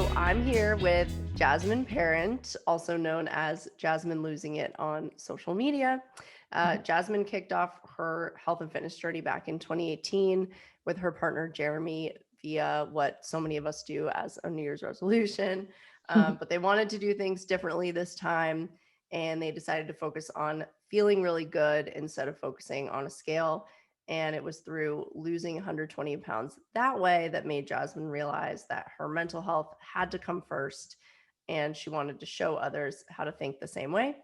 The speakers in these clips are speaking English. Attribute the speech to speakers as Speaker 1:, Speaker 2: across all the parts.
Speaker 1: So I'm here with Jasmine Parent, also known as Jasmine Losing It on social media.
Speaker 2: Mhm.
Speaker 1: Jasmine kicked off her health and fitness journey back in 2018 with her partner Jeremy via what so many of us do as a New Year's resolution. But they wanted to do things differently this time, and they decided to focus on feeling really good instead of focusing on a scale. And it was through losing 120 pounds that way that made Jasmine realize that her mental health had to come first. And she wanted to show others how to think the same way.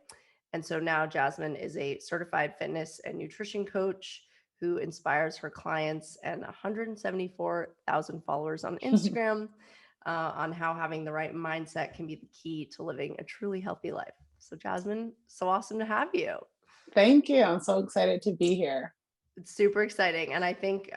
Speaker 1: And so now Jasmine is a certified fitness and nutrition coach who inspires her clients and 174,000 followers on Instagram on how having the right mindset can be the key to living a truly healthy life. So, Jasmine, so awesome to have you.
Speaker 2: Thank you. I'm so excited to be here.
Speaker 1: It's super exciting. And I think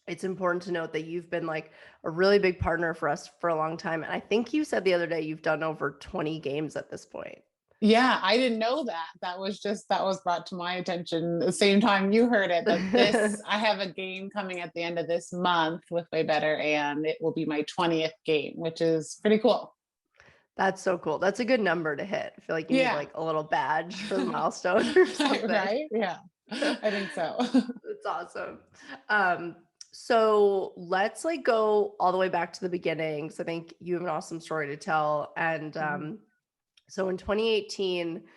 Speaker 1: it's important to note that you've been like a really big partner for us for a long time. And I think you said the other day you've done over 20 games at this point.
Speaker 2: Yeah, I didn't know that. That was brought to my attention the same time you heard it. I have a game coming at the end of this month with WayBetter, and it will be my 20th game, which is pretty cool.
Speaker 1: That's so cool. That's a good number to hit. I feel like you need
Speaker 2: Yeah.
Speaker 1: like a little badge for the milestone or something.
Speaker 2: Right? Yeah. I think so.
Speaker 1: That's awesome. Um, so let's like go all the way back to the beginning. So I think you have an awesome story to tell. And
Speaker 2: Mhm.
Speaker 1: so in 2018,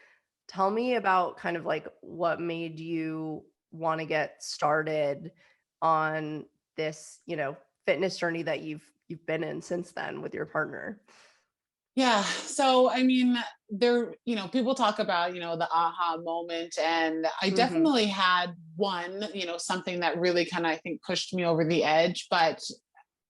Speaker 1: tell me about kind of like what made you want to get started on this, fitness journey that you've been in since then with your partner.
Speaker 2: Yeah. So, I mean, people talk about, the aha moment. And I
Speaker 1: Mhm.
Speaker 2: definitely had one, something that really kind of, I think, pushed me over the edge. But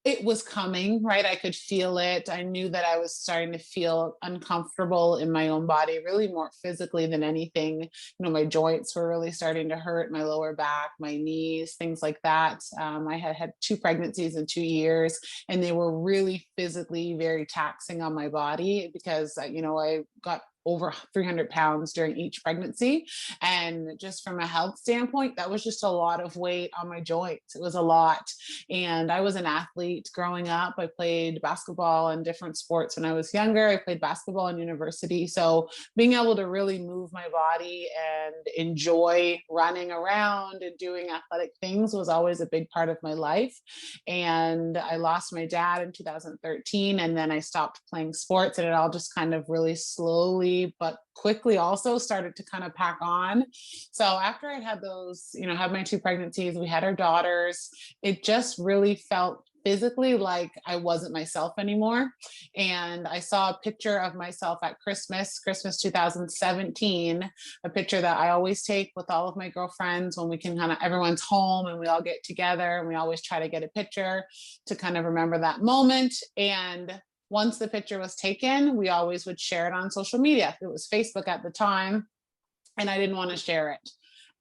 Speaker 2: it was coming, right? I could feel it. I knew that I was starting to feel uncomfortable in my own body, really more physically than anything. My joints were really starting to hurt, my lower back, my knees, things like that. I had had two pregnancies in 2 years, and they were really physically very taxing on my body because, I got over 300 pounds during each pregnancy. And just from a health standpoint, that was just a lot of weight on my joints. It was a lot. And I was an athlete growing up. I played basketball and different sports when I was younger. I played basketball in university. So being able to really move my body and enjoy running around and doing athletic things was always a big part of my life. And I lost my dad in 2013. And then I stopped playing sports, and it all just kind of really slowly but quickly also started to kind of pack on. So after I had those, had my two pregnancies, we had our daughters, it just really felt physically like I wasn't myself anymore. And I saw a picture of myself at Christmas 2017, a picture that I always take with all of my girlfriends when we can kind of, everyone's home and we all get together, and we always try to get a picture to kind of remember that moment. And once the picture was taken, we always would share it on social media. It was Facebook at the time, and I didn't want to share it.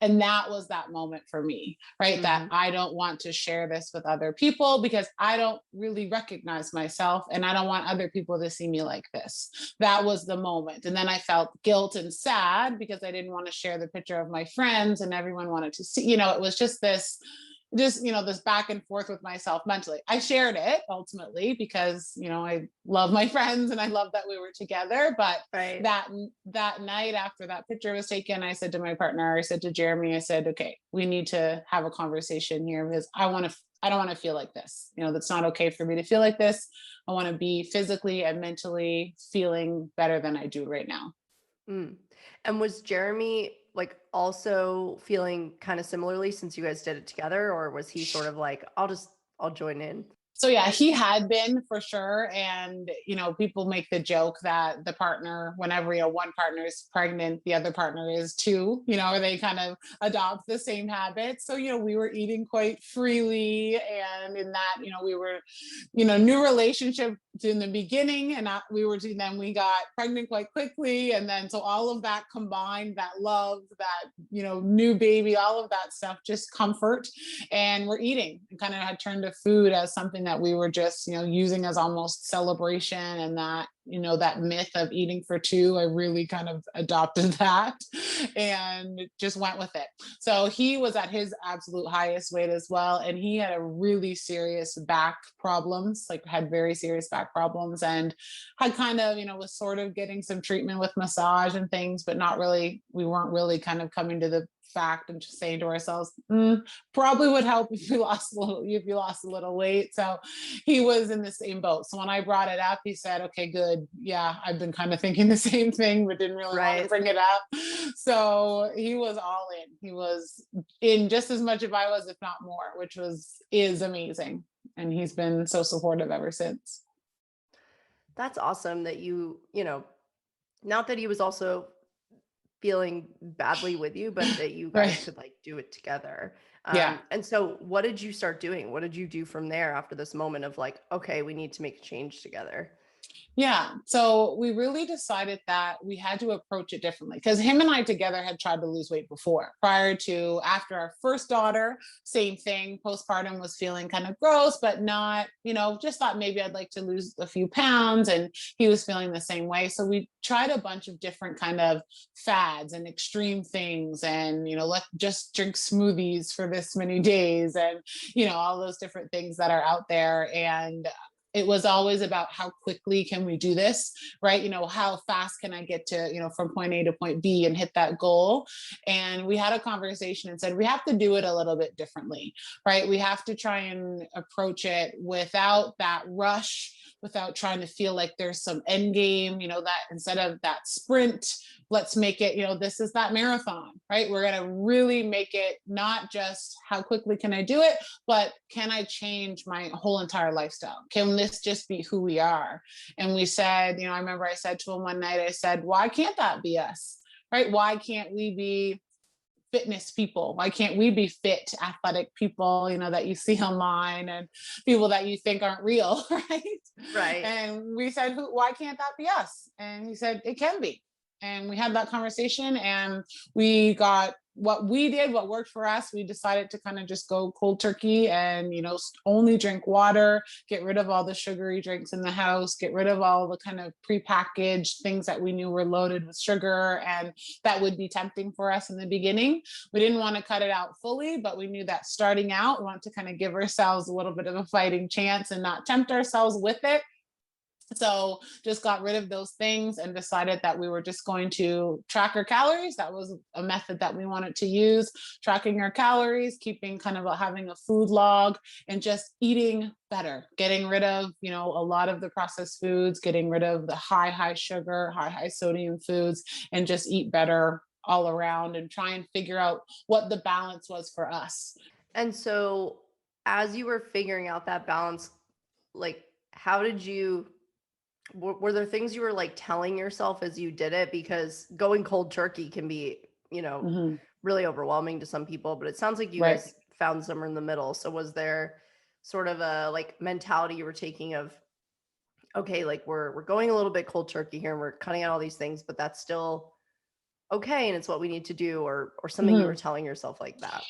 Speaker 2: And that was that moment for me, right? That
Speaker 1: Mhm.
Speaker 2: I don't want to share this with other people because I don't really recognize myself, and I don't want other people to see me like this. That was the moment. And then I felt guilt and sad because I didn't want to share the picture of my friends, and everyone wanted to see, it was this back and forth with myself mentally. I shared it ultimately because I love my friends and I love that we were together. But
Speaker 1: Right.
Speaker 2: that night after that picture was taken, I said to my partner, I said to Jeremy, I said, okay, we need to have a conversation here because I don't want to feel like this. That's not okay for me to feel like this. I want to be physically and mentally feeling better than I do right now.
Speaker 1: Mm. And was Jeremy like also feeling kind of similarly since you guys did it together, or was he sort of like, I'll join in?
Speaker 2: So yeah, he had been for sure. And people make the joke that the partner, whenever one partner is pregnant, the other partner is too, or they kind of adopt the same habits. So we were eating quite freely, and in that, we were, new relationship in the beginning, and then we got pregnant quite quickly, and then so all of that combined, that love, that new baby, all of that stuff, just comfort. And we're eating and kind of had turned to food as something that we were just using as almost celebration, and that that myth of eating for two. I really kind of adopted that and just went with it. So he was at his absolute highest weight as well. And he had a really serious back problems, like had very serious back problems, and had kind of, was sort of getting some treatment with massage and things, but not really, we weren't really kind of coming to the fact and just saying to ourselves, probably would help if you lost a little weight. So he was in the same boat. So when I brought it up, he said, okay, good. Yeah, I've been kind of thinking the same thing, but didn't really want to bring it up. So he was all in. He was in just as much as I was, if not more, which is amazing. And he's been so supportive ever since.
Speaker 1: That's awesome that not that he was also feeling badly with you, but that you guys could like do it together.
Speaker 2: Yeah.
Speaker 1: And so what did you start doing? What did you do from there after this moment of like, okay, we need to make a change together?
Speaker 2: Yeah. So we really decided that we had to approach it differently because him and I together had tried to lose weight before. After our first daughter, same thing. Postpartum was feeling kind of gross, but not, just thought maybe I'd like to lose a few pounds. And he was feeling the same way. So we tried a bunch of different kind of fads and extreme things. And, let's just drink smoothies for this many days and, all those different things that are out there. And it was always about how quickly can we do this, right? How fast can I get to, from point A to point B and hit that goal? And we had a conversation and said, we have to do it a little bit differently, right? We have to try and approach it without that rush, without trying to feel like there's some end game, that instead of that sprint, let's make it, this is that marathon, right? We're going to really make it not just how quickly can I do it, but can I change my whole entire lifestyle? Can this just be who we are? And we said, I remember I said to him one night, I said, why can't that be us, right? Why can't we be fitness people? Why can't we be fit, athletic people, that you see online and people that you think aren't real, right?
Speaker 1: Right.
Speaker 2: And we said, why can't that be us? And he said, it can be. And we had that conversation and we got what worked for us. We decided to kind of just go cold turkey and, only drink water, get rid of all the sugary drinks in the house, get rid of all the kind of prepackaged things that we knew were loaded with sugar. And that would be tempting for us in the beginning. We didn't want to cut it out fully, but we knew that starting out, we want to kind of give ourselves a little bit of a fighting chance and not tempt ourselves with it. So just got rid of those things and decided that we were just going to track our calories. That was a method that we wanted to use, tracking our calories, keeping kind of having a food log and just eating better, getting rid of, a lot of the processed foods, getting rid of the high sugar, high sodium foods, and just eat better all around and try and figure out what the balance was for us.
Speaker 1: And so as you were figuring out that balance, like, how did you, were there things you were like telling yourself as you did it? Because going cold turkey can be, really overwhelming to some people, but it sounds like you guys found somewhere in the middle. So was there sort of a like mentality you were taking of, okay, like we're going a little bit cold turkey here and we're cutting out all these things, but that's still okay and it's what we need to do, or something you were telling yourself like that?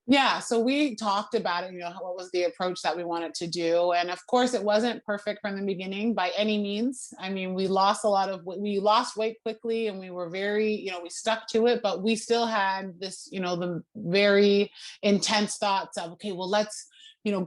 Speaker 2: Yeah, so we talked about it, what was the approach that we wanted to do. And of course, it wasn't perfect from the beginning by any means. I mean, we lost weight quickly and we were very, we stuck to it, but we still had this, the very intense thoughts of, okay, well, let's,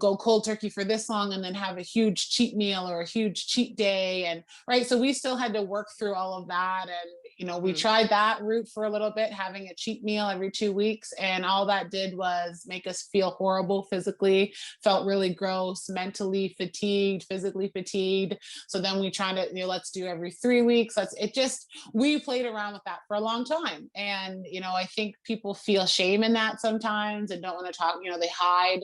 Speaker 2: go cold turkey for this long and then have a huge cheat meal or a huge cheat day. And right. So we still had to work through all of that. And, we tried that route for a little bit, having a cheat meal every 2 weeks. And all that did was make us feel horrible physically, felt really gross, mentally fatigued, physically fatigued. So then we tried to, let's do every 3 weeks. We played around with that for a long time. And, I think people feel shame in that sometimes and don't want to talk, they hide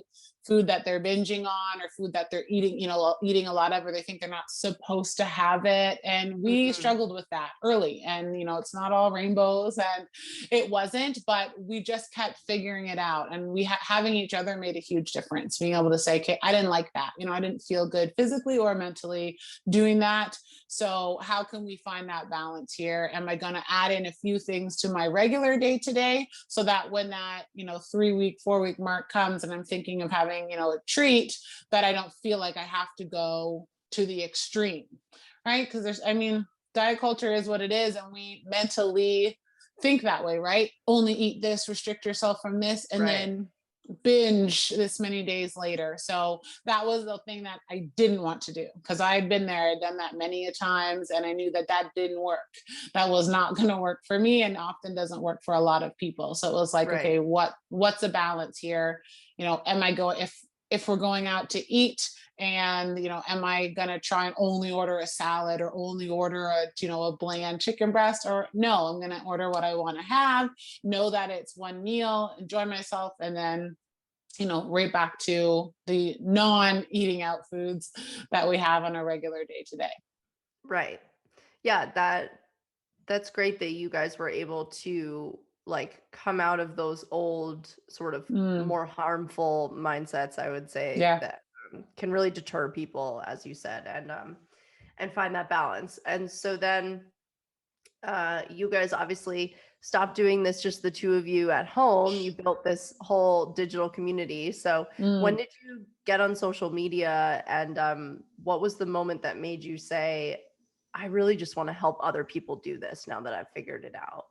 Speaker 2: food that they're binging on or food that they're eating, eating a lot of, or they think they're not supposed to have it. And we struggled with that early. And, it's not all rainbows and it wasn't, but we just kept figuring it out. And we having each other made a huge difference. Being able to say, okay, I didn't like that. I didn't feel good physically or mentally doing that. So how can we find that balance here? Am I going to add in a few things to my regular day to day so that when that, 3 week, 4 week mark comes and I'm thinking of having, a treat, that I don't feel like I have to go to the extreme, right? Because there's, I mean, diet culture is what it is, and we mentally think that way, right? Only eat this, restrict yourself from this, and
Speaker 1: Right.
Speaker 2: then binge this many days later. So that was the thing that I didn't want to do, because I had been there, I'd done that many a times, and I knew that that didn't work. That was not going to work for me, and often doesn't work for a lot of people. So it was like,
Speaker 1: Right.
Speaker 2: okay, what's a balance here? Am I going, if we're going out to eat, and am I going to try and only order a salad, or only order a bland chicken breast? Or no, I'm going to order what I want to have, know that it's one meal, enjoy myself, and then right back to the non-eating out foods that we have on a regular day to day.
Speaker 1: Right. Yeah, that's great that you guys were able to like come out of those old sort of
Speaker 2: Mm,
Speaker 1: more harmful mindsets, I would say,
Speaker 2: yeah.
Speaker 1: that can really deter people, as you said, and find that balance. And so then you guys obviously stopped doing this just the two of you at home. You built this whole digital community. So when
Speaker 2: Mm.
Speaker 1: did you get on social media, and what was the moment that made you say, I really just want to help other people do this now that I've figured it out?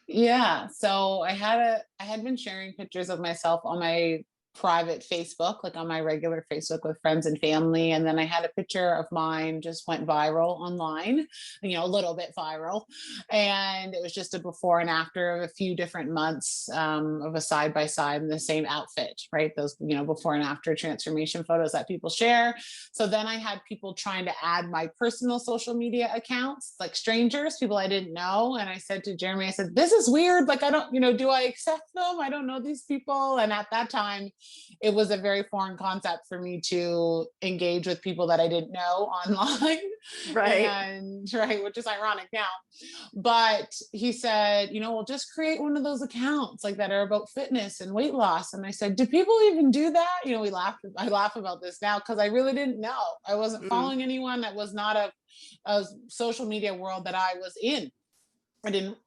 Speaker 2: Yeah. So I had been sharing pictures of myself on my private Facebook, like on my regular Facebook with friends and family. And then I had a picture of mine just went viral online, a little bit viral. And it was just a before and after of a few different months, of a side by side in the same outfit, right? Those, before and after transformation photos that people share. So then I had people trying to add my personal social media accounts, like strangers, people I didn't know. And I said to Jeremy, I said, this is weird. Like, I don't, do I accept them? I don't know these people. And at that time, it was a very foreign concept for me to engage with people that I didn't know online.
Speaker 1: Right.
Speaker 2: And right, which is ironic now. But he said, well, just create one of those accounts like that are about fitness and weight loss. And I said, do people even do that? I laugh about this now because I really didn't know. I wasn't
Speaker 1: Mm,
Speaker 2: following anyone that was not a social media world that I was in.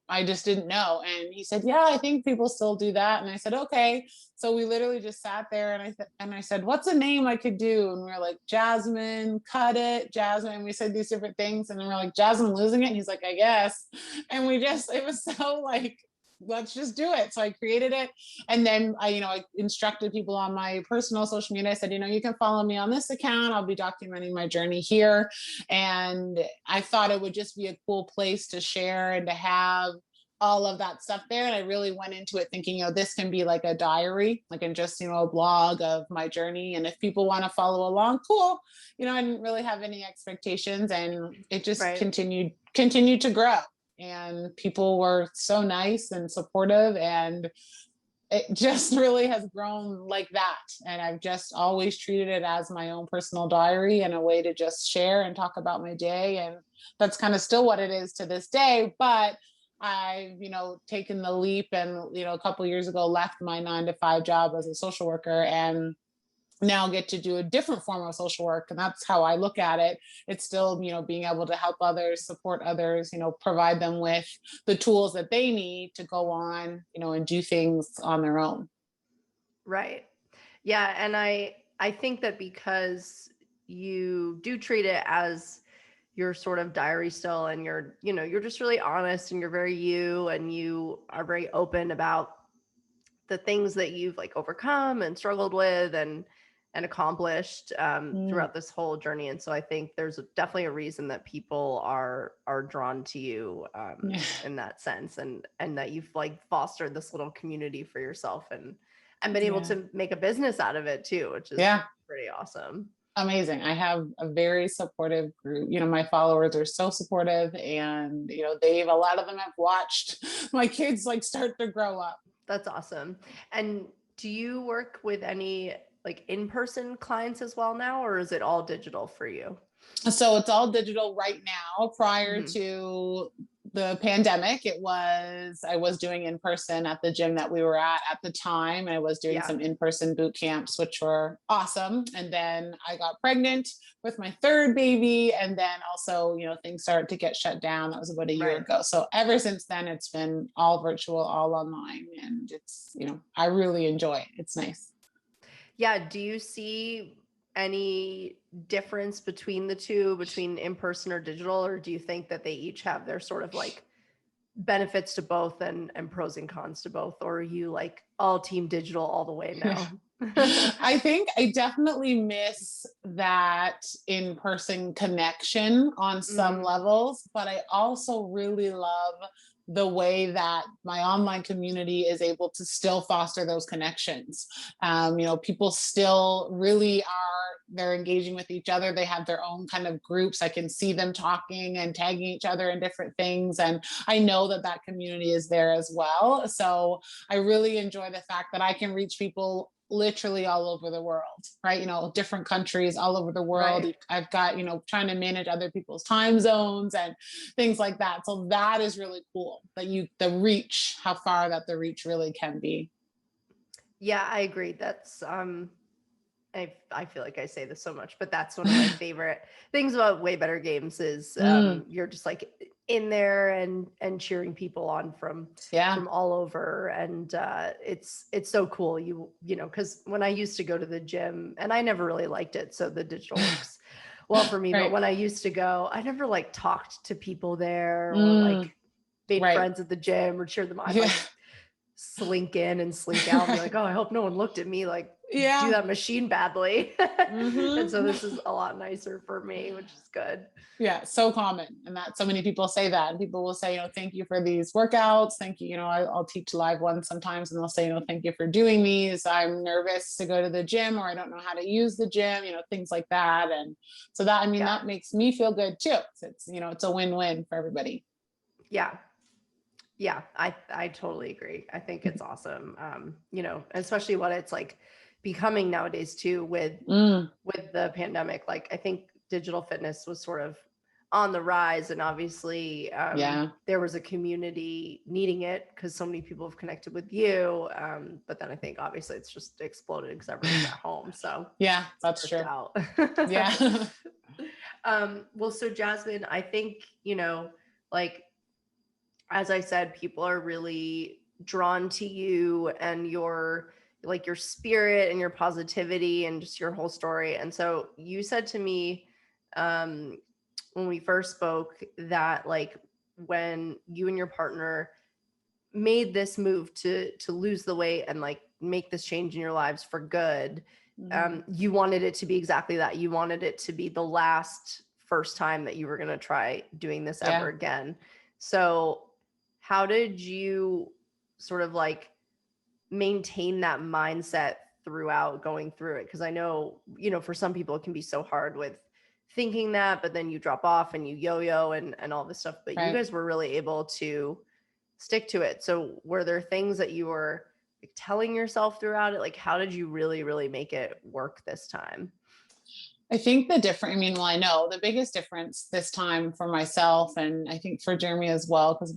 Speaker 2: I just didn't know. And he said, yeah, I think people still do that. And I said, okay. So we literally just sat there, and I said, what's a name I could do? And we are like, Jasmine, cut it, Jasmine. And we said these different things. And then we're like, Jasmine losing it. And he's like, I guess. And it was so like, let's just do it. So I created it. And then I instructed people on my personal social media. I said, you can follow me on this account. I'll be documenting my journey here. And I thought it would just be a cool place to share and to have all of that stuff there. And I really went into it thinking, this can be like a diary, like in just, a blog of my journey. And if people want to follow along, cool. I didn't really have any expectations, and it just
Speaker 1: right.
Speaker 2: continued to grow. And people were so nice and supportive, and it just really has grown like that. And I've just always treated it as my own personal diary and a way to just share and talk about my day. And that's kind of still what it is to this day. But I've, taken the leap, and, a couple of years ago left my 9 to 5 job as a social worker, and now get to do a different form of social work. And that's how I look at it. It's still, being able to help others, support others, provide them with the tools that they need to go on, and do things on their own.
Speaker 1: Right. Yeah, and I think that because you do treat it as your sort of diary still, and you're just really honest, and you're very you, and you are very open about the things that you've like overcome and struggled with and accomplished
Speaker 2: Mm.
Speaker 1: throughout this whole journey. And so I think there's definitely a reason that people are drawn to you
Speaker 2: Yeah.
Speaker 1: in that sense, and that you've like fostered this little community for yourself, and been able
Speaker 2: Yeah.
Speaker 1: to make a business out of it too, which is
Speaker 2: Yeah.
Speaker 1: pretty awesome.
Speaker 2: Amazing. I have a very supportive group. My followers are so supportive, and, a lot of them have watched my kids like start to grow up.
Speaker 1: That's awesome. And do you work with any like in-person clients as well now, or is it all digital for you?
Speaker 2: So it's all digital right now. Prior
Speaker 1: Mhm.
Speaker 2: to the pandemic, I was doing in person at the gym that we were at the time. I was doing
Speaker 1: Yeah.
Speaker 2: some in person boot camps, which were awesome. And then I got pregnant with my third baby. And then also, things started to get shut down. That was about a year
Speaker 1: Right.
Speaker 2: ago. So ever since then, it's been all virtual, all online. And it's, I really enjoy it. It's nice.
Speaker 1: Yeah. Do you see any difference between the two, between in person or digital, or do you think that they each have their sort of like benefits to both and pros and cons to both, or are you like all team digital all the way
Speaker 2: Yeah.
Speaker 1: now?
Speaker 2: I think I definitely miss that in-person connection on some
Speaker 1: Mm,
Speaker 2: levels, but I also really love the way that my online community is able to still foster those connections. People still really are, they're engaging with each other. They have their own kind of groups. I can see them talking and tagging each other in different things. And I know that that community is there as well. So I really enjoy the fact that I can reach people literally all over the world, right? Different countries all over the world.
Speaker 1: right.
Speaker 2: I've got, trying to manage other people's time zones and things like that. So that is really cool that the reach, how far that the reach really can be.
Speaker 1: Yeah, I agree. That's I feel like I say this so much, but that's one of my favorite things about WayBetter games is
Speaker 2: Mm,
Speaker 1: you're just like in there and cheering people on
Speaker 2: yeah.
Speaker 1: from all over, and it's so cool. You know, because when I used to go to the gym, and I never really liked it, so the digital works well for me. But
Speaker 2: Right.
Speaker 1: when I used to go, I never like talked to people there or
Speaker 2: Mm,
Speaker 1: like made
Speaker 2: right.
Speaker 1: friends at the gym or cheered them on. I'd
Speaker 2: Yeah.
Speaker 1: like slink in and slink out and be like, oh, I hope no one looked at me like do
Speaker 2: Yeah.
Speaker 1: that machine badly. And so
Speaker 2: Hmm.
Speaker 1: this is a lot nicer for me, which is good.
Speaker 2: Yeah, so common. And that so many people say that. And people will say, thank you for these workouts. Thank you. I'll teach live ones sometimes and they'll say, thank you for doing these. I'm nervous to go to the gym or I don't know how to use the gym, things like that. And so that, I mean,
Speaker 1: Yeah.
Speaker 2: that makes me feel good too. It's a win-win for everybody.
Speaker 1: Yeah. Yeah. I totally agree. I think it's awesome. Especially what it's like becoming nowadays too
Speaker 2: Mm,
Speaker 1: with the pandemic. Like I think digital fitness was sort of on the rise, and obviously
Speaker 2: yeah.
Speaker 1: there was a community needing it because so many people have connected with you, but then I think obviously it's just exploded because everyone's at home, so
Speaker 2: Yeah,
Speaker 1: it's
Speaker 2: that's
Speaker 1: worked
Speaker 2: true.
Speaker 1: out.
Speaker 2: Yeah.
Speaker 1: Well, so Jasmine, I think like as I said, people are really drawn to you and your spirit and your positivity and just your whole story. And so you said to me um, when we first spoke that like when you and your partner made this move to lose the weight and like make this change in your lives for good,
Speaker 2: Mhm.
Speaker 1: you wanted it to be exactly that. You wanted it to be the last first time that you were going to try doing this ever
Speaker 2: Yeah.
Speaker 1: again. So how did you sort of like maintain that mindset throughout going through it? Because I know, for some people it can be so hard with thinking that, but then you drop off and you yo-yo and all this stuff. But you
Speaker 2: Right.
Speaker 1: guys were really able to stick to it. So were there things that you were like telling yourself throughout it? Like how did you really, really make it work this time?
Speaker 2: I think I mean, well, I know the biggest difference this time for myself, and I think for Jeremy as well, because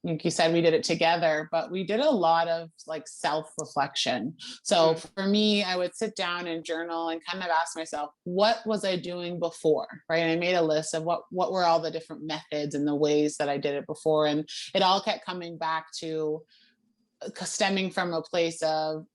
Speaker 2: like you said, we did it together, but we did a lot of like self reflection. So
Speaker 1: Mm,
Speaker 2: for me, I would sit down and journal and kind of ask myself, what was I doing before? Right. And I made a list of what were all the different methods and the ways that I did it before. And it all kept coming back to stemming from a place of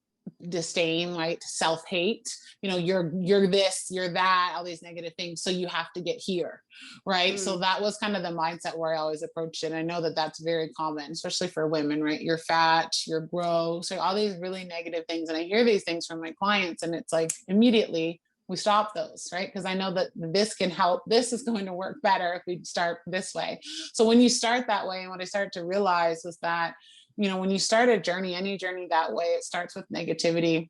Speaker 2: disdain, right? Self-hate. You're this, you're that, all these negative things. So you have to get here, right? So
Speaker 1: mm,
Speaker 2: that was kind of the mindset where I always approached it. And I know that that's very common, especially for women, right? You're fat, you're gross, so all these really negative things. And I hear these things from my clients, and it's like immediately we stop those, right? Because I know that this can help. This is going to work better if we start this way. So when you start that way, and what I started to realize was that when you start a journey, any journey that way, it starts with negativity.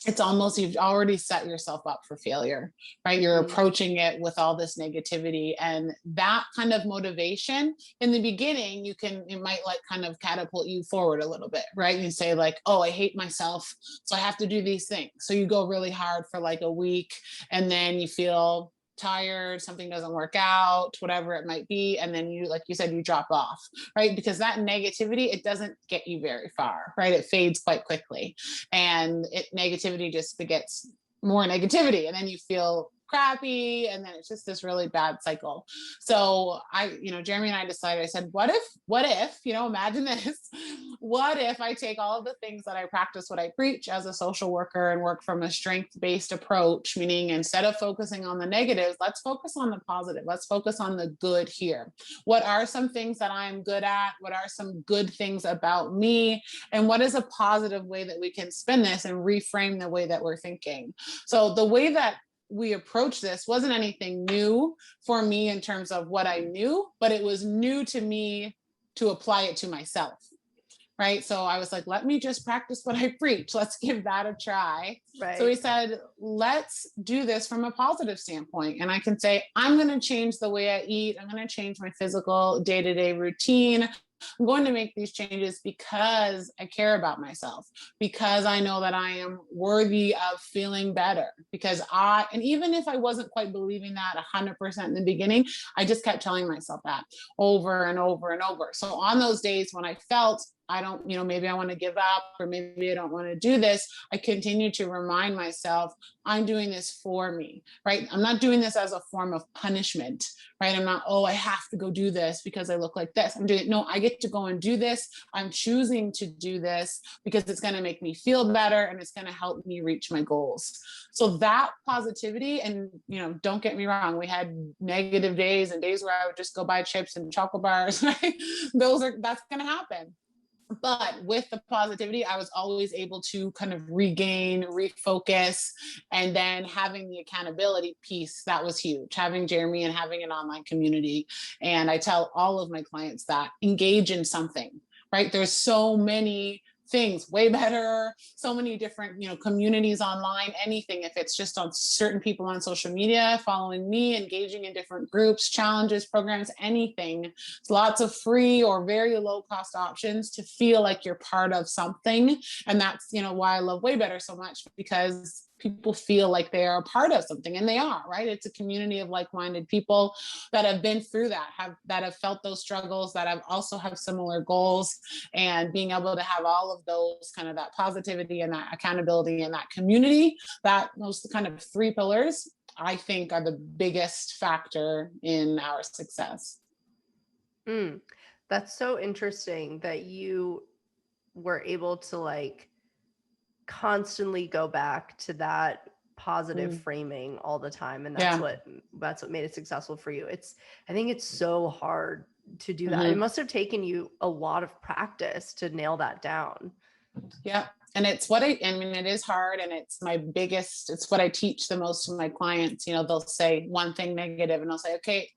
Speaker 2: It's almost you've already set yourself up for failure, right? You're
Speaker 1: mm,
Speaker 2: approaching it with all this negativity, and that kind of motivation in the beginning, it might like kind of catapult you forward a little bit, right? You say like, oh, I hate myself, so I have to do these things. So you go really hard for like a week, and then you feel tired, something doesn't work out, whatever it might be, and then you, like you said, you drop off, right? Because that negativity, it doesn't get you very far, right? It fades quite quickly, and negativity just begets more negativity, and then you feel crappy. And then it's just this really bad cycle. So Jeremy and I decided, I said, what if, imagine this, what if I take all of the things that I practice, what I preach as a social worker, and work from a strength-based approach, meaning instead of focusing on the negatives, let's focus on the positive. Let's focus on the good here. What are some things that I'm good at? What are some good things about me? And what is a positive way that we can spin this and reframe the way that we're thinking? So the way that we approached this wasn't anything new for me in terms of what I knew, but it was new to me to apply it to myself. Right. So I was like, let me just practice what I preach. Let's give that a try.
Speaker 1: Right.
Speaker 2: So we said, let's do this from a positive standpoint. And I can say, I'm going to change the way I eat. I'm going to change my physical day-to-day routine. I'm going to make these changes because I care about myself, because I know that I am worthy of feeling better, and even if I wasn't quite believing that 100% in the beginning, I just kept telling myself that over and over and over. So on those days when I felt I don't, maybe I want to give up, or maybe I don't want to do this, I continue to remind myself, I'm doing this for me, right? I'm not doing this as a form of punishment, right? I'm not, I have to go do this because I look like this. No, I get to go and do this. I'm choosing to do this because it's going to make me feel better and it's going to help me reach my goals. So that positivity, and, don't get me wrong, we had negative days and days where I would just go buy chips and chocolate bars, right? That's going to happen. But with the positivity, I was always able to kind of regain, refocus, and then having the accountability piece, that was huge. Having Jeremy and having an online community. And I tell all of my clients that engage in something, right? There's so many things, WayBetter, so many different, communities online, anything. If it's just on certain people on social media, following me, engaging in different groups, challenges, programs, anything. It's lots of free or very low cost options to feel like you're part of something. And that's, why I love WayBetter so much, because people feel like they are a part of something, and they are, right? It's a community of like-minded people that have been through that have felt those struggles, that have similar goals, and being able to have all of those kind of that positivity and that accountability and that community, those kind of three pillars, I think are the biggest factor in our success.
Speaker 1: That's so interesting that you were able to constantly go back to that positive framing all the time, and that's what made it successful for you. I think it's so hard to do that. It must have taken you a lot of practice to nail that down.
Speaker 2: Yeah. And it's it is hard, and it's what I teach the most to my clients. They'll say one thing negative and I'll say, okay,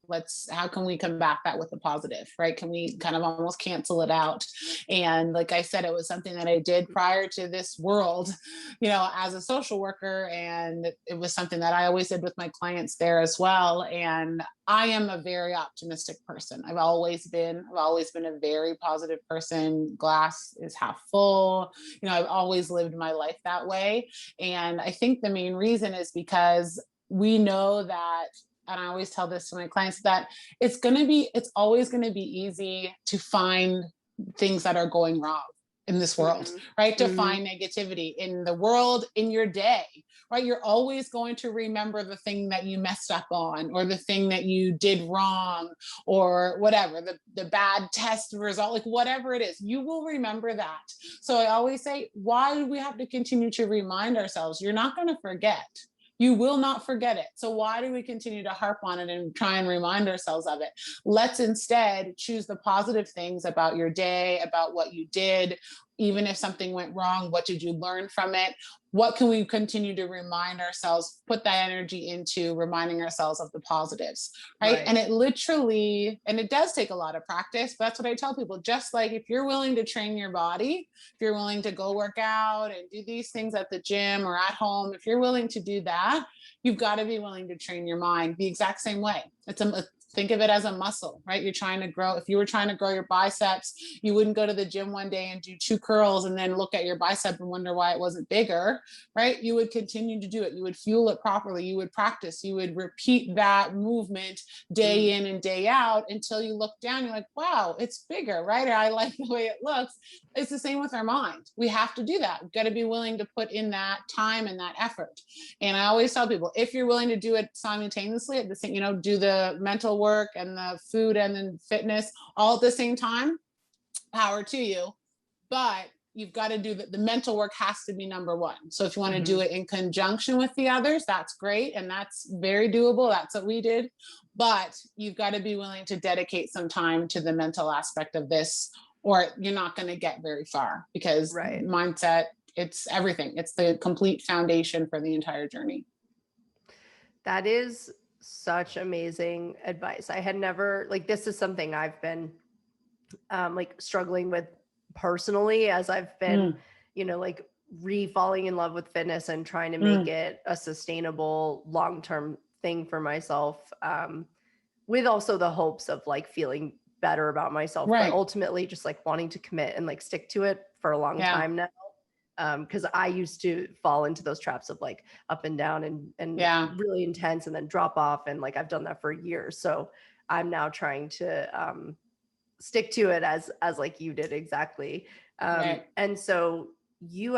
Speaker 2: how can we combat that with a positive, right? Can we kind of almost cancel it out? And like I said, it was something that I did prior to this world, as a social worker. And it was something that I always did with my clients there as well. And I am a very optimistic person. I've always been a very positive person. Glass is half full. I've always lived my life that way. And I think the main reason is because we know that, and I always tell this to my clients, that it's always going to be easy to find things that are going wrong in this world, right? To find negativity in the world, in your day, right? You're always going to remember the thing that you messed up on, or the thing that you did wrong, or whatever, the bad test result, whatever it is, you will remember that. So I always say, why do we have to continue to remind ourselves? You're not going to forget. You will not forget it. So why do we continue to harp on it and try and remind ourselves of it? Let's instead choose the positive things about your day, about what you did. Even if something went wrong, what did you learn from it? What can we continue to remind ourselves, put that energy into reminding ourselves of the positives, right? And it does take a lot of practice, but that's what I tell people. Just like if you're willing to train your body, if you're willing to go work out and do these things at the gym or at home, if you're willing to do that, you've got to be willing to train your mind the exact same way. Think of it as a muscle, right? You're trying to grow. If you were trying to grow your biceps, you wouldn't go to the gym one day and do 2 curls and then look at your bicep and wonder why it wasn't bigger, right? You would continue to do it. You would fuel it properly. You would practice. You would repeat that movement day in and day out until you look down. You're like, wow, it's bigger, right? Or I like the way it looks. It's the same with our mind. We have to do that. We've got to be willing to put in that time and that effort. And I always tell people, if you're willing to do it simultaneously at the same, do the mental work and the food and then fitness all at the same time, power to you. But you've got to do the mental work has to be number one. So if you want to do it in conjunction with the others, that's great. And that's very doable. That's what we did. But you've got to be willing to dedicate some time to the mental aspect of this, or you're not going to get very far, because mindset, it's everything. It's the complete foundation for the entire journey.
Speaker 1: That is such amazing advice. I had never, like, this is something I've been like struggling with personally, as I've been, like falling in love with fitness and trying to make it a sustainable long-term thing for myself, with also the hopes of like feeling better about myself, but ultimately just like wanting to commit and like stick to it for a long time now. Because I used to fall into those traps of like up and down and really intense and then drop off. And like, I've done that for years. So I'm now trying to stick to it as like you did exactly. And so you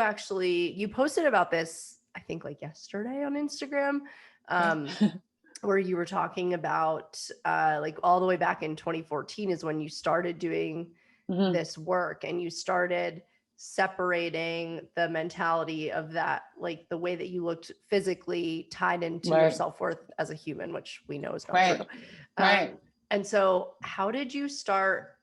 Speaker 1: posted about this, I think like yesterday on Instagram, where you were talking about like all the way back in 2014 is when you started doing this work, and you started separating the mentality of that, like the way that you looked physically tied into your self-worth as a human, which we know is not true. And so how did you start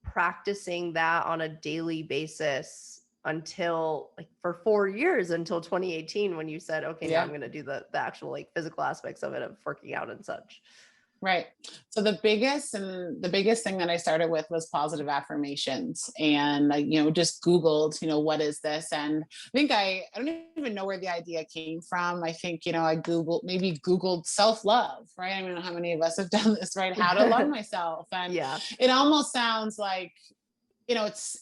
Speaker 1: practicing that on a daily basis until like for 4 years, until 2018, when you said, okay, now I'm going to do the actual like physical aspects of it, of working out and such?
Speaker 2: Right. So the biggest thing that I started with was positive affirmations. And I, just Googled, what is this? And I think I don't even know where the idea came from. I think, I Googled self-love, right? I don't know how many of us have done this, right? How to love myself. And it almost sounds like, it's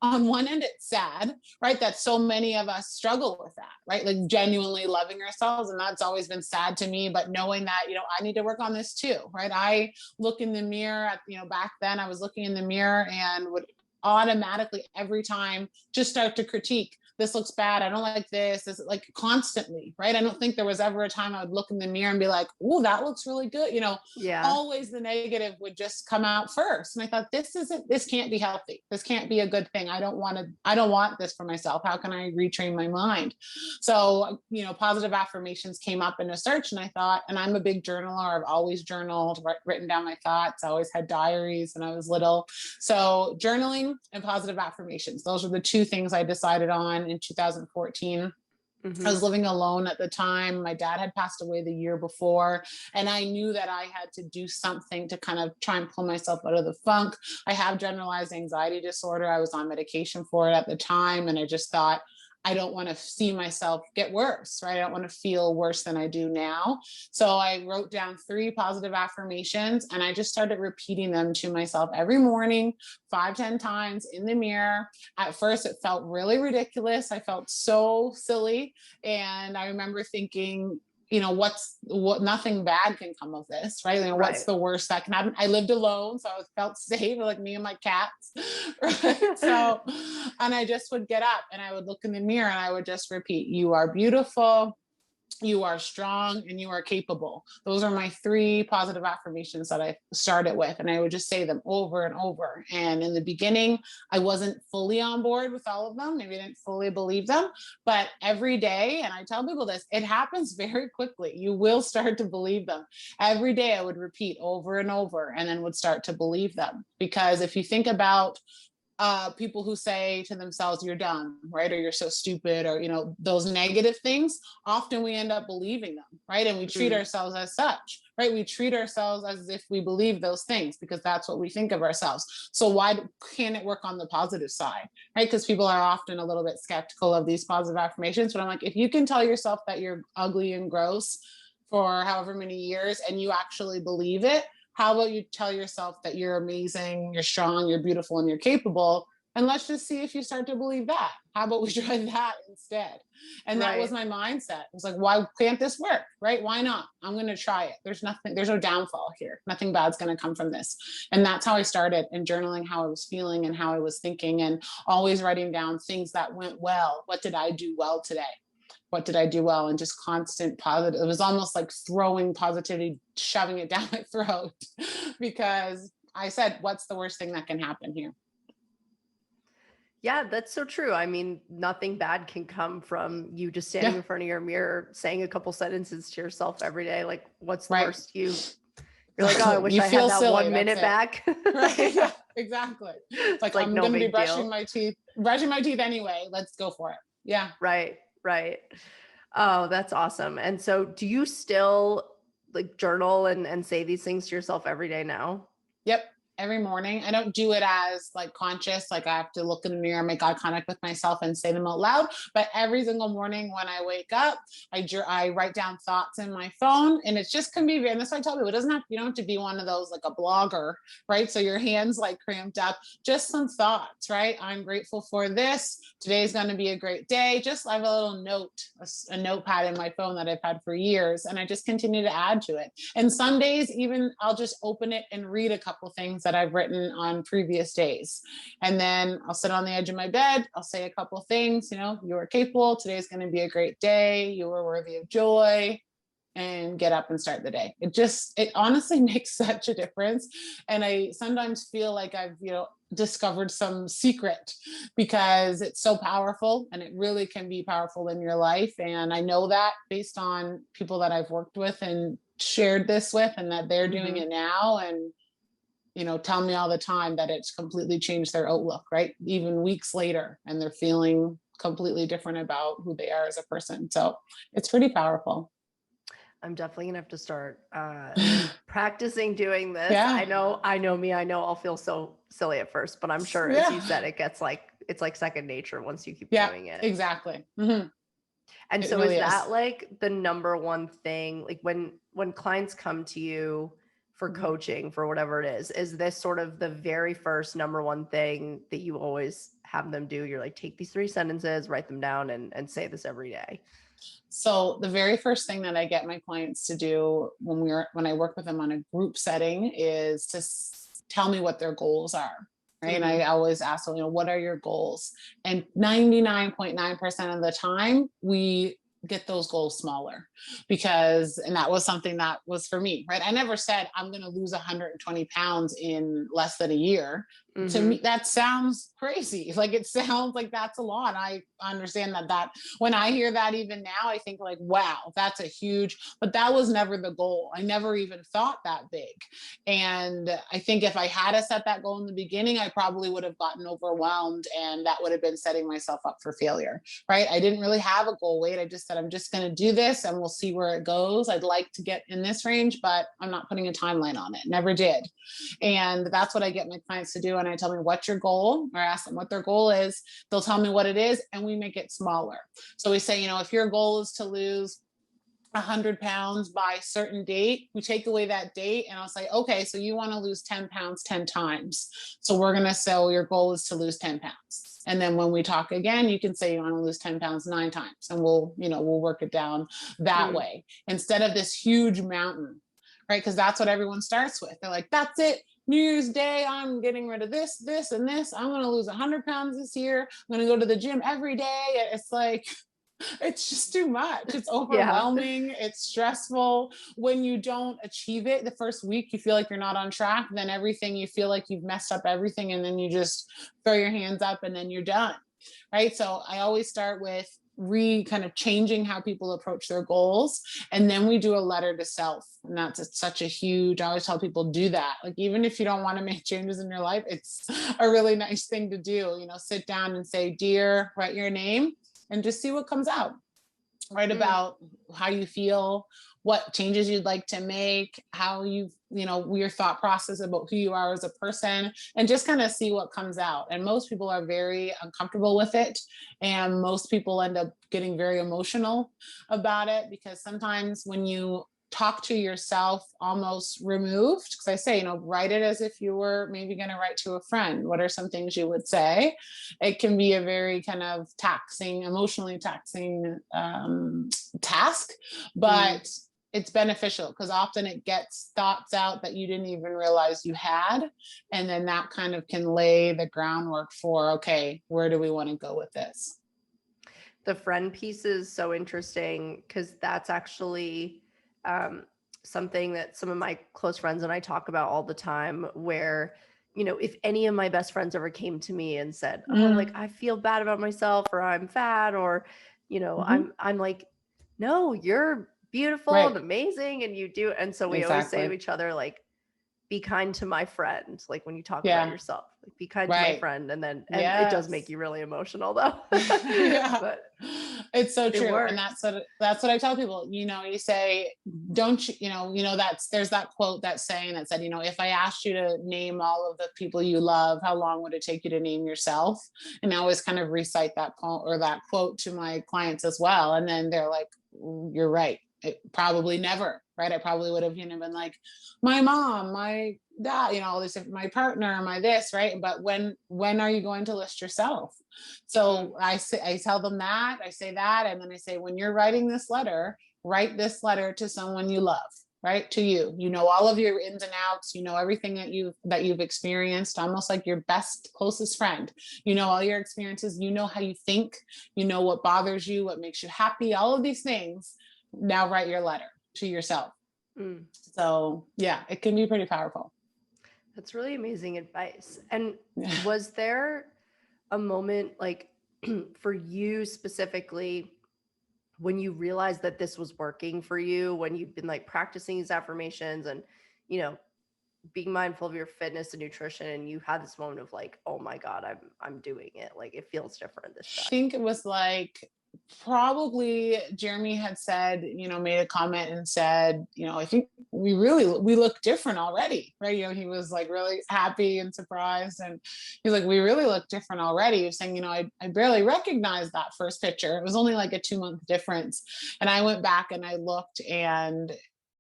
Speaker 2: on one end, it's sad, right? That so many of us struggle with that, right? Like genuinely loving ourselves. And that's always been sad to me, but knowing that, I need to work on this too, right? I look in the mirror at, back then I was looking in the mirror and would automatically every time just start to critique. This looks bad. I don't like this. This, like, constantly, right? I don't think there was ever a time I would look in the mirror and be like, oh, that looks really good. Always the negative would just come out first. And I thought, this can't be healthy. This can't be a good thing. I don't want this for myself. How can I retrain my mind? So, positive affirmations came up in a search, and I thought, and I'm a big journaler. I've always journaled, written down my thoughts. I always had diaries when I was little. So journaling and positive affirmations, those are the two things I decided on in 2014. I was living alone at the time. My dad had passed away the year before, and I knew that I had to do something to kind of try and pull myself out of the funk. I have generalized anxiety disorder. I was on medication for it at the time, and I just thought, I don't want to see myself get worse, right? I don't want to feel worse than I do now. So I wrote down 3 positive affirmations, and I just started repeating them to myself every morning, 5-10 times in the mirror. At first, it felt really ridiculous. I felt so silly. And I remember thinking, nothing bad can come of this, right? What's the worst that can happen? I lived alone, so I felt safe, like me and my cats, right? So, and I just would get up and I would look in the mirror and I would just repeat, you are beautiful, you are strong, and you are capable. Those are my 3 positive affirmations that I started with. And I would just say them over and over. And in the beginning, I wasn't fully on board with all of them. Maybe I didn't fully believe them, but every day, and I tell people this, it happens very quickly. You will start to believe them. Every day I would repeat over and over, and then would start to believe them. Because if you think about people who say to themselves, you're dumb, right? Or you're so stupid, or, those negative things, often we end up believing them, right? And we treat ourselves as such, right? We treat ourselves as if we believe those things because that's what we think of ourselves. So why can't it work on the positive side, right? Because people are often a little bit skeptical of these positive affirmations, but I'm like, if you can tell yourself that you're ugly and gross for however many years and you actually believe it, how about you tell yourself that you're amazing, you're strong, you're beautiful, and you're capable? And let's just see if you start to believe that. How about we try that instead? And that was
Speaker 1: Right.
Speaker 2: my mindset. It was like, why can't this work? Right? Why not? I'm going to try it. There's nothing, there's no downfall here. Nothing bad's going to come from this. And that's how I started, and journaling how I was feeling and how I was thinking, and always writing down things that went well. What did I do well today? What did I do well? And just constant positive. It was almost like throwing positivity, shoving it down my throat because I said, what's the worst thing that can happen here?
Speaker 1: Yeah, that's so true. I mean, nothing bad can come from you just standing
Speaker 2: Yeah,
Speaker 1: in front of your mirror, saying a couple sentences to yourself every day. Like, what's the
Speaker 2: right.
Speaker 1: worst you're like, oh, I wish
Speaker 2: You
Speaker 1: I had
Speaker 2: feel
Speaker 1: that
Speaker 2: silly.
Speaker 1: one
Speaker 2: That's
Speaker 1: minute
Speaker 2: it.
Speaker 1: back.
Speaker 2: Right.
Speaker 1: Yeah.
Speaker 2: Yeah, exactly. It's
Speaker 1: It's
Speaker 2: like,
Speaker 1: like
Speaker 2: I'm
Speaker 1: no
Speaker 2: going to be
Speaker 1: big deal.
Speaker 2: brushing my teeth anyway. Let's go for it. Yeah.
Speaker 1: Right, right. Oh, that's awesome. And so do you still like journal and say these things to yourself every day now?
Speaker 2: Yep. Every morning. I don't do it as like conscious, like I have to look in the mirror, make eye contact with myself and say them out loud. But every single morning when I wake up, I write down thoughts in my phone, and it's just can be, and that's why I tell people it doesn't have, you don't have to be one of those like a blogger, right? So your hands like cramped up, just some thoughts, right? I'm grateful for this. Today's going to be a great day. Just I have a little note, a notepad in my phone that I've had for years, and I just continue to add to it. And some days even I'll just open it and read a couple things that I've written on previous days. And then I'll sit on the edge of my bed. I'll say a couple things, you are capable. Today's going to be a great day. You are worthy of joy, and get up and start the day. It honestly makes such a difference. And I sometimes feel like I've, discovered some secret, because it's so powerful, and it really can be powerful in your life. And I know that based on people that I've worked with and shared this with, and that they're doing it now. And tell me all the time that it's completely changed their outlook, right? Even weeks later, and they're feeling completely different about who they are as a person. So it's pretty powerful.
Speaker 1: I'm definitely gonna have to start practicing doing this.
Speaker 2: Yeah.
Speaker 1: I know me. I know I'll feel so silly at first, but I'm sure, as you
Speaker 2: Yeah.
Speaker 1: said, it's like second nature once you keep
Speaker 2: Yeah,
Speaker 1: doing it.
Speaker 2: exactly. Mm-hmm.
Speaker 1: And
Speaker 2: It
Speaker 1: so is
Speaker 2: really is.
Speaker 1: that like the number one thing, like when clients come to you for
Speaker 2: Mhm.
Speaker 1: coaching for whatever it is this sort of the very first number one thing that you always have them do? You're like, take these 3 sentences, write them down, and say this every day.
Speaker 2: So the very first thing that I get my clients to do when I work with them on a group setting is to tell me what their goals are. Right. And I always ask them, what are your goals? And 99.9% of the time, we get those goals smaller, and that was something that was for me, right? I never said I'm going to lose 120 pounds in less than a year. To me, that sounds crazy. Like, it sounds like that's a lot. I understand that when I hear that, even now, I think like, wow, that's a huge, but that was never the goal. I never even thought that big. And I think if I had set that goal in the beginning, I probably would have gotten overwhelmed, and that would have been setting myself up for failure, right? I didn't really have a goal weight. I just said, I'm just going to do this and we'll see where it goes. I'd like to get in this range, but I'm not putting a timeline on it. Never did. And that's what I get my clients to do. And I tell me, what's your goal? Or I ask them what their goal is. They'll tell me what it is, and we make it smaller. So we say, if your goal is to lose 100 pounds by a certain date, we take away that date, and I'll say, okay, so you want to lose 10 pounds 10 times. So we're going to say, your goal is to lose 10 pounds. And then when we talk again, you can say you want to lose 10 pounds 9 times, and we'll work it down that way, instead of this huge mountain, right? Because that's what everyone starts with. They're like, that's it. New Year's Day, I'm getting rid of this, this, and this. I'm going to lose 100 pounds this year. I'm going to go to the gym every day. It's like, it's just too much. It's
Speaker 1: Yeah.
Speaker 2: overwhelming. It's stressful. When you don't achieve it the first week, you feel like you're not on track. Then everything, you feel like you've messed up everything. And then you just throw your hands up, and then you're done. Right. So I always start with kind of changing how people approach their goals. And then we do a letter to self. And that's such a huge, I always tell people, do that. Like, even if you don't want to make changes in your life, it's a really nice thing to do. Sit down and say, dear, write your name, and just see what comes out. Write about how you feel, what changes you'd like to make, how your thought process about who you are as a person, and just kind of see what comes out. And most people are very uncomfortable with it. And most people end up getting very emotional about it, because sometimes when you talk to yourself almost removed. Because I say, write it as if you were maybe going to write to a friend. What are some things you would say? It can be a very kind of taxing, emotionally taxing task, but it's beneficial because often it gets thoughts out that you didn't even realize you had. And then that kind of can lay the groundwork for, okay, where do we want to go with this?
Speaker 1: The friend piece is so interesting because that's actually something that some of my close friends and I talk about all the time, where, if any of my best friends ever came to me and said, oh, like, I feel bad about myself, or I'm fat, or, I'm like, no, you're beautiful and amazing, and you do. And so we always say to each other, like, be kind to my friend. Like, when you talk about yourself, like, be kind to my friend. And then, and it does make you really emotional though.
Speaker 2: But it's so true. And that's what I tell people, you say, don't you, there's that quote, that saying that said, if I asked you to name all of the people you love, how long would it take you to name yourself? And I always kind of recite that quote to my clients as well. And then they're like, you're right. It probably never, right? I probably would have, been like, my mom, my dad, all this, my partner, my this, right? But when are you going to list yourself? So I tell them that, I say that, and then I say, when you're writing this letter, write this letter to someone you love, right? To you, all of your ins and outs, everything that you've experienced, almost like your best, closest friend, all your experiences, how you think, what bothers you, what makes you happy, all of these things. Now write your letter to yourself. So yeah, it can be pretty powerful.
Speaker 1: That's really amazing advice. And was there a moment, like, for you specifically, when you realized that this was working for you, when you've been like practicing these affirmations and, being mindful of your fitness and nutrition, and you had this moment of like, oh my God, I'm doing it. Like, it feels different this time?
Speaker 2: I think it was like, probably Jeremy had said, made a comment and said, I think we look different already, right? He was like really happy and surprised, and he's like, we really look different already. He was saying, I barely recognized that first picture. It was only like a 2-month difference. And I went back and I looked, and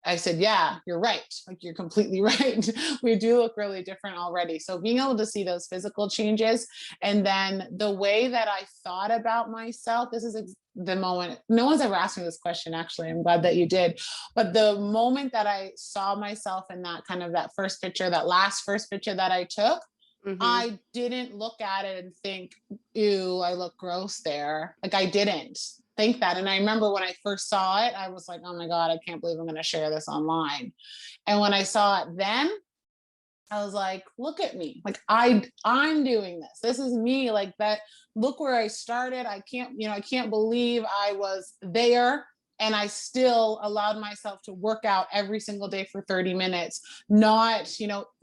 Speaker 2: I said, yeah, you're right. Like, you're completely right. We do look really different already. So being able to see those physical changes, and then the way that I thought about myself, this is the moment, no one's ever asked me this question, actually. I'm glad that you did. But the moment that I saw myself in that kind of that first picture, that last first picture that I took, I didn't look at it and think, ew, I look gross there. Like, I didn't think that. And I remember when I first saw it, I was like, oh my God, I can't believe I'm going to share this online. And when I saw it then, I was like, look at me. Like, I'm doing this. This is me. Like, that, look where I started. I can't believe I was there. And I still allowed myself to work out every single day for 30 minutes, not,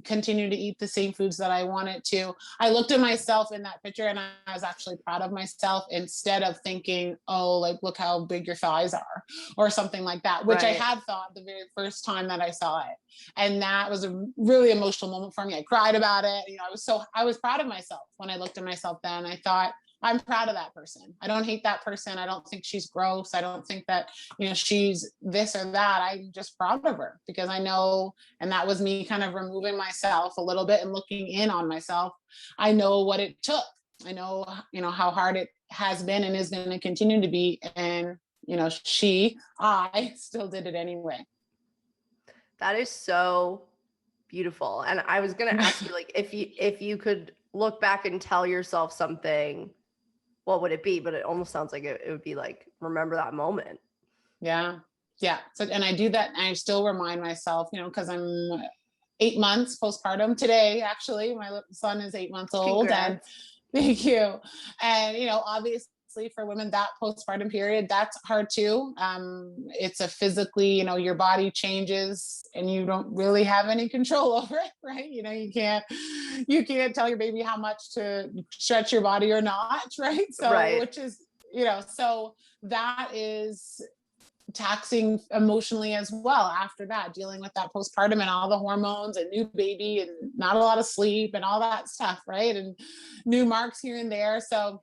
Speaker 2: continue to eat the same foods that I wanted to. I looked at myself in that picture and I was actually proud of myself, instead of thinking, oh, like, look how big your thighs are, or something like that, which I had thought the very first time that I saw it. And that was a really emotional moment for me. I cried about it. I was proud of myself when I looked at myself then. I thought, I'm proud of that person. I don't hate that person. I don't think she's gross. I don't think that, she's this or that. I'm just proud of her because I know, and that was me kind of removing myself a little bit and looking in on myself. I know what it took. I know, how hard it has been and is going to continue to be. And, I still did it anyway.
Speaker 1: That is so beautiful. And I was going to ask you, like, if you could look back and tell yourself something, what would it be? But it almost sounds like it would be like, remember that moment.
Speaker 2: Yeah. Yeah. So, and I do that. And I still remind myself, because I'm 8 months postpartum today. Actually, my son is 8 months old.
Speaker 1: Congrats.
Speaker 2: And thank you. And, obviously for women, that postpartum period, that's hard too. It's a physically, your body changes and you don't really have any control over it, right? You can't tell your baby how much to stretch your body or not, right? So, which is, so that is taxing emotionally as well after that, dealing with that postpartum and all the hormones and new baby and not a lot of sleep and all that stuff, right? And new marks here and there. So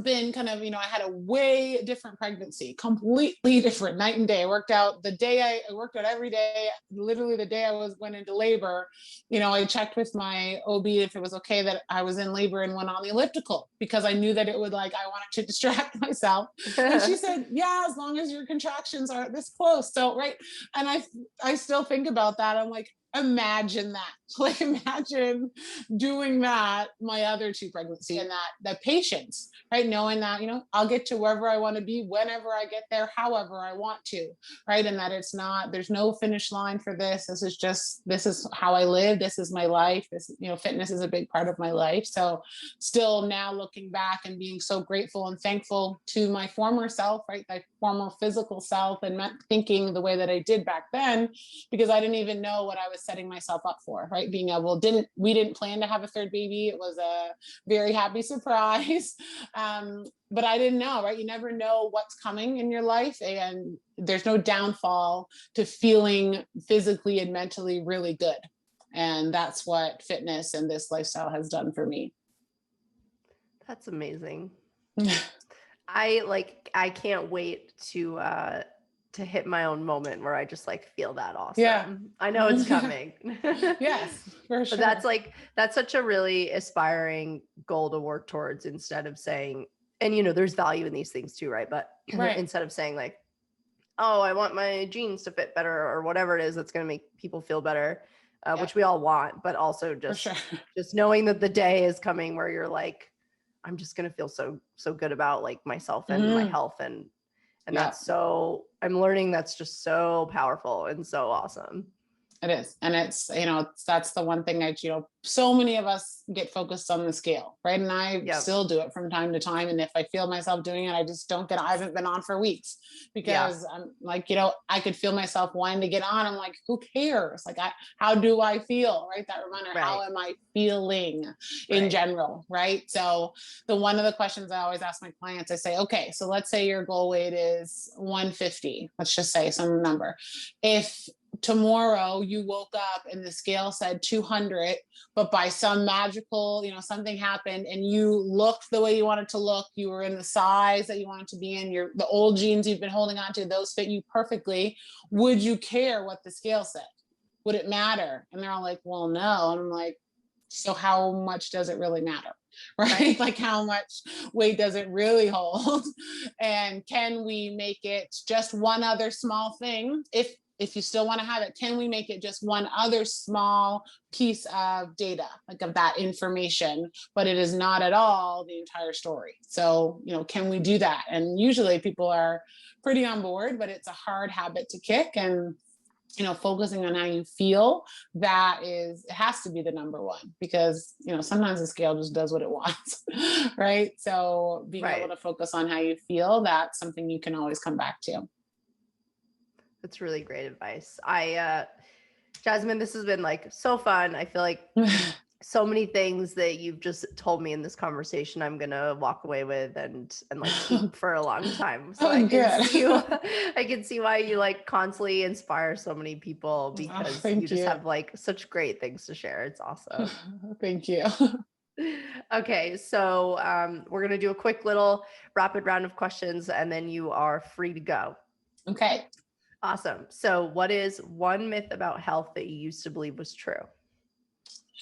Speaker 2: been kind of, I had a way different pregnancy, completely different, night and day. I worked out I worked out every day. Literally the day I went into labor, I checked with my OB if it was okay that I was in labor and went on the elliptical, because I knew that it would, like, I wanted to distract myself. And she said, yeah, as long as your contractions aren't this close. So, right. And I still think about that. I'm like, imagine that. Like, imagine doing that my other two pregnancies, and that patience, right? Knowing that, I'll get to wherever I want to be, whenever I get there, however I want to, right? And that there's no finish line for this. This is how I live. This is my life. Fitness is a big part of my life. So still now looking back and being so grateful and thankful to my former self, right? My former physical self, and thinking the way that I did back then, because I didn't even know what I was setting myself up for, right? We didn't plan to have a third baby. It was a very happy surprise. But I didn't know, right? You never know what's coming in your life, and there's no downfall to feeling physically and mentally really good. And that's what fitness and this lifestyle has done for me.
Speaker 1: That's amazing. I can't wait to hit my own moment where I just like feel that awesome.
Speaker 2: Yeah.
Speaker 1: I know it's coming.
Speaker 2: Yes, for sure.
Speaker 1: But that's such a really aspiring goal to work towards, instead of saying, and there's value in these things too, right? But
Speaker 2: right.
Speaker 1: Instead of saying like, oh, I want my jeans to fit better, or whatever it is that's going to make people feel better, which we all want, but also just knowing that the day is coming where you're like, I'm just going to feel so good about like myself and my health, and that's I'm learning that's just so powerful and so awesome.
Speaker 2: It is. And it's, that's the one thing that, so many of us get focused on the scale, right? And I still do it from time to time. And if I feel myself doing it, I haven't been on for weeks, because I'm like, I could feel myself wanting to get on. I'm like, who cares? Like, how do I feel? Right. That reminder, how am I feeling in general? Right. So one of the questions I always ask my clients, I say, okay, so let's say your goal weight is 150. Let's just say some number. If tomorrow you woke up and the scale said 200, but by some magical, something happened and you looked the way you wanted to look, you were in the size that you wanted to be in, the old jeans you've been holding on to, those fit you perfectly, would you care what the scale said? Would it matter? And they're all like, well, no. And I'm like, so how much does it really matter? Right? Like, how much weight does it really hold? And can we make it just one other small thing? If you still want to have it, can we make it just one other small piece of data, like of that information, but it is not at all the entire story? So, can we do that? And usually people are pretty on board, but it's a hard habit to kick. And, focusing on how you feel, it has to be the number one, because, sometimes the scale just does what it wants, right? So being able to focus on how you feel, that's something you can always come back to.
Speaker 1: That's really great advice. Jasmine, this has been like so fun. I feel like so many things that you've just told me in this conversation, I'm going to walk away with and like keep for a long time. So I can see why you like constantly inspire so many people, because you just have like such great things to share. It's awesome.
Speaker 2: Thank you.
Speaker 1: Okay. So we're going to do a quick little rapid round of questions, and then you are free to go.
Speaker 2: Okay.
Speaker 1: Awesome. So what is one myth about health that you used to believe was true?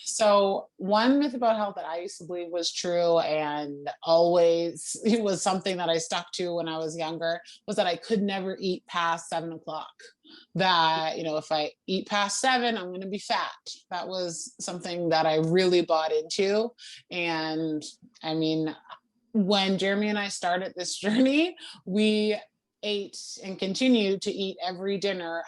Speaker 2: So one myth about health that I used to believe was true, and always it was something that I stuck to when I was younger, was that I could never eat past 7:00. That, if I eat past 7, I'm going to be fat. That was something that I really bought into. And I mean, when Jeremy and I started this journey, we ate and continue to eat every dinner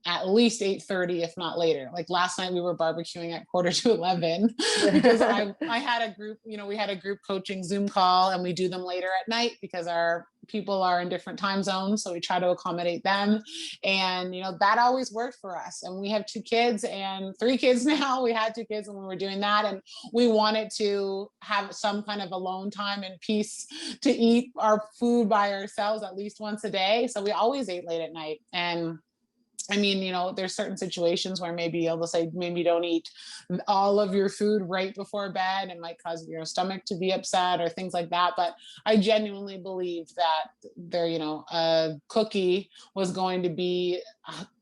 Speaker 2: at least 8:30, if not later. Like last night we were barbecuing at 11:15 because I had a group, we had a group coaching Zoom call, and we do them later at night because our people are in different time zones. So we try to accommodate them. And, that always worked for us. And we have 2 kids and 3 kids now. We had 2 kids when we were doing that. And we wanted to have some kind of alone time and peace to eat our food by ourselves at least once a day. So we always ate late at night. And I mean, there's certain situations where maybe they'll say, maybe don't eat all of your food right before bed. It might cause your stomach to be upset or things like that. But I genuinely believe that a cookie was going to be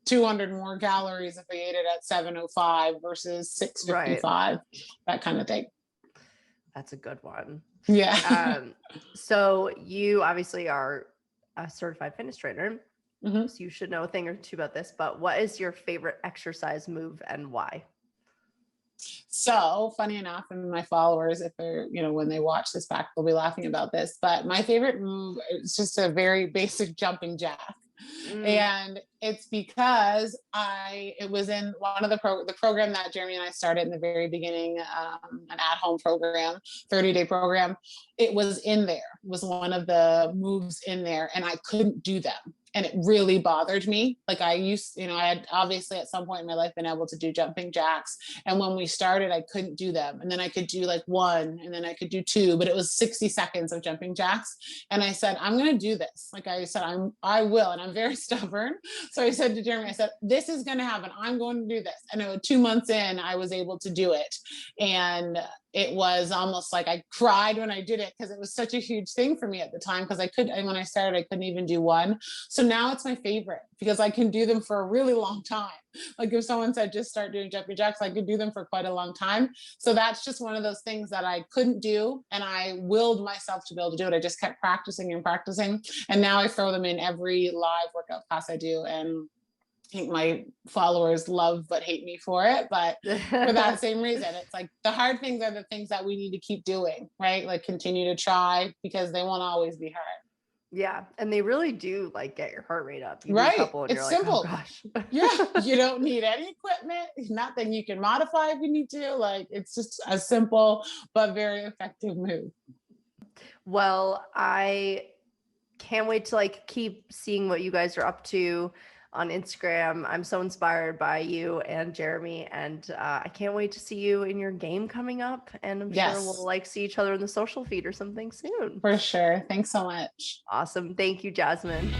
Speaker 2: 200 more calories if I ate it at 7:05 versus
Speaker 1: Right.
Speaker 2: 6:55, that kind of thing.
Speaker 1: That's a good one.
Speaker 2: Yeah.
Speaker 1: So you obviously are a certified fitness trainer.
Speaker 2: Mhm.
Speaker 1: So you should know a thing or two about this, but what is your favorite exercise move and why?
Speaker 2: So funny enough, and my followers, if they're, when they watch this back, they'll be laughing about this. But my favorite move is just a very basic jumping jack.
Speaker 1: Mm,
Speaker 2: And it's because it was in one of the program that Jeremy and I started in the very beginning, an at-home program, 30-day program. It was in there, it was one of the moves in there, and I couldn't do them. And it really bothered me. Like I had obviously at some point in my life been able to do jumping jacks. And when we started, I couldn't do them. And then I could do like one, and then I could do two, but it was 60 seconds of jumping jacks. And I said, I'm going to do this. Like I said, I will. And I'm very stubborn. So I said to Jeremy, I said, this is going to happen. I'm going to do this. And it was 2 months in, I was able to do it. And it was almost like I cried when I did it, because it was such a huge thing for me at the time. Because when I started, I couldn't even do one. So now it's my favorite because I can do them for a really long time. Like if someone said, just start doing jumping jacks, I could do them for quite a long time. So that's just one of those things that I couldn't do. And I willed myself to be able to do it. I just kept practicing and practicing. And now I throw them in every live workout class I do. And I think my followers love but hate me for it, but for that same reason, it's like the hard things are the things that we need to keep doing, right? Like continue to try, because they won't always be hard.
Speaker 1: yeah. And they really do like get your heart rate up. You do a
Speaker 2: Right.
Speaker 1: couple and
Speaker 2: It's
Speaker 1: you're like, oh
Speaker 2: simple.
Speaker 1: gosh.
Speaker 2: Yeah. You don't need any equipment, nothing you can modify if you need to. Like it's just a simple but very effective move.
Speaker 1: Well, I can't wait to like keep seeing what you guys are up to on Instagram. I'm so inspired by you and Jeremy, and I can't wait to see you in your game coming up. And I'm sure we'll
Speaker 2: Yes,
Speaker 1: like see each other in the social feed or something soon.
Speaker 2: for sure. Thanks so much.
Speaker 1: Awesome. Thank you, Jasmine.